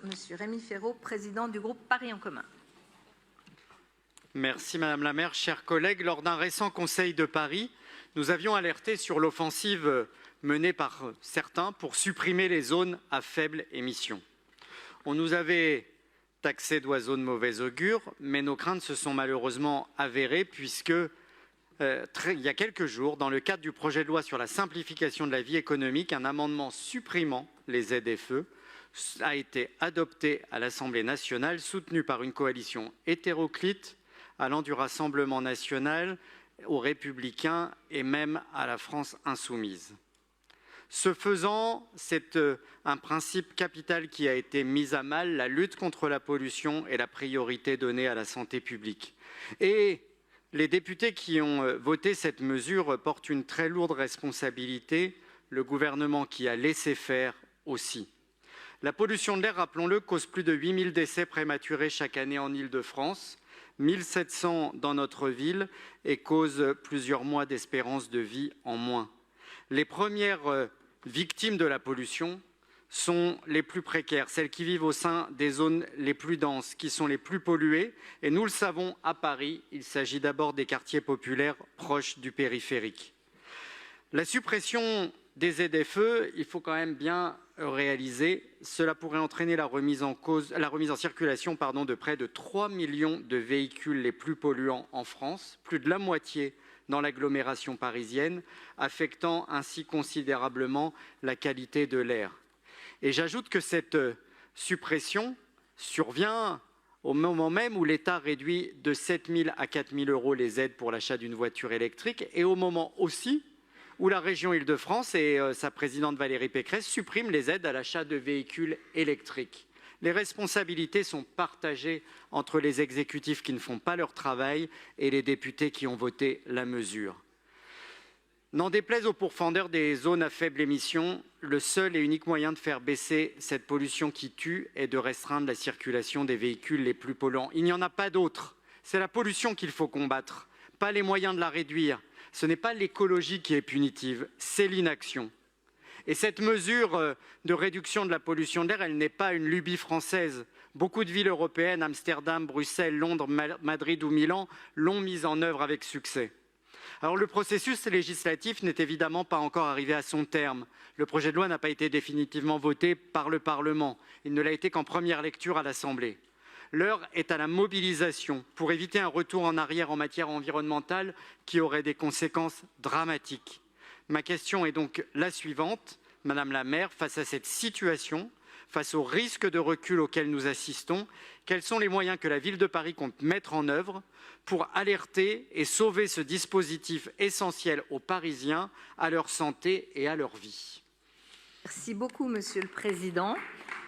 Monsieur Rémi Féraud, président du groupe Paris en commun. Merci Madame la maire. Chers collègues, lors d'un récent Conseil de Paris, nous avions alerté sur l'offensive menée par certains pour supprimer les zones à faible émission. On nous avait taxés d'oiseaux de mauvais augure, mais nos craintes se sont malheureusement avérées puisque il y a quelques jours, dans le cadre du projet de loi sur la simplification de la vie économique, un amendement supprimant les ZFE a été adopté à l'Assemblée nationale, soutenu par une coalition hétéroclite allant du Rassemblement national aux Républicains et même à la France insoumise. Ce faisant, c'est un principe capital qui a été mis à mal. La lutte contre la pollution est la priorité donnée à la santé publique. Et les députés qui ont voté cette mesure portent une très lourde responsabilité, le gouvernement qui a laissé faire aussi. La pollution de l'air, rappelons-le, cause plus de 8000 décès prématurés chaque année en Île-de-France, 1700 dans notre ville et cause plusieurs mois d'espérance de vie en moins. Les premières victimes de la pollution sont les plus précaires, celles qui vivent au sein des zones les plus denses, qui sont les plus polluées. Et nous le savons, à Paris, il s'agit d'abord des quartiers populaires proches du périphérique. La suppression des ZFE, il faut quand même bien réaliser, cela pourrait entraîner la remise en circulation de près de 3 millions de véhicules les plus polluants en France, plus de la moitié dans l'agglomération parisienne, affectant ainsi considérablement la qualité de l'air. Et j'ajoute que cette suppression survient au moment même où l'État réduit de 7 000 à 4 000 € les aides pour l'achat d'une voiture électrique et au moment aussi où la région Île-de-France et sa présidente Valérie Pécresse suppriment les aides à l'achat de véhicules électriques. Les responsabilités sont partagées entre les exécutifs qui ne font pas leur travail et les députés qui ont voté la mesure. N'en déplaise aux pourfendeurs des zones à faible émission, le seul et unique moyen de faire baisser cette pollution qui tue est de restreindre la circulation des véhicules les plus polluants. Il n'y en a pas d'autre. C'est la pollution qu'il faut combattre, pas les moyens de la réduire. Ce n'est pas l'écologie qui est punitive, c'est l'inaction. Et cette mesure de réduction de la pollution de l'air, elle n'est pas une lubie française. Beaucoup de villes européennes, Amsterdam, Bruxelles, Londres, Madrid ou Milan, l'ont mise en œuvre avec succès. Alors le processus législatif n'est évidemment pas encore arrivé à son terme. Le projet de loi n'a pas été définitivement voté par le Parlement. Il ne l'a été qu'en première lecture à l'Assemblée. L'heure est à la mobilisation pour éviter un retour en arrière en matière environnementale qui aurait des conséquences dramatiques. Ma question est donc la suivante, Madame la maire, face à cette situation, face au risque de recul auquel nous assistons, quels sont les moyens que la ville de Paris compte mettre en œuvre pour alerter et sauver ce dispositif essentiel aux Parisiens, à leur santé et à leur vie? Merci beaucoup, Monsieur le Président.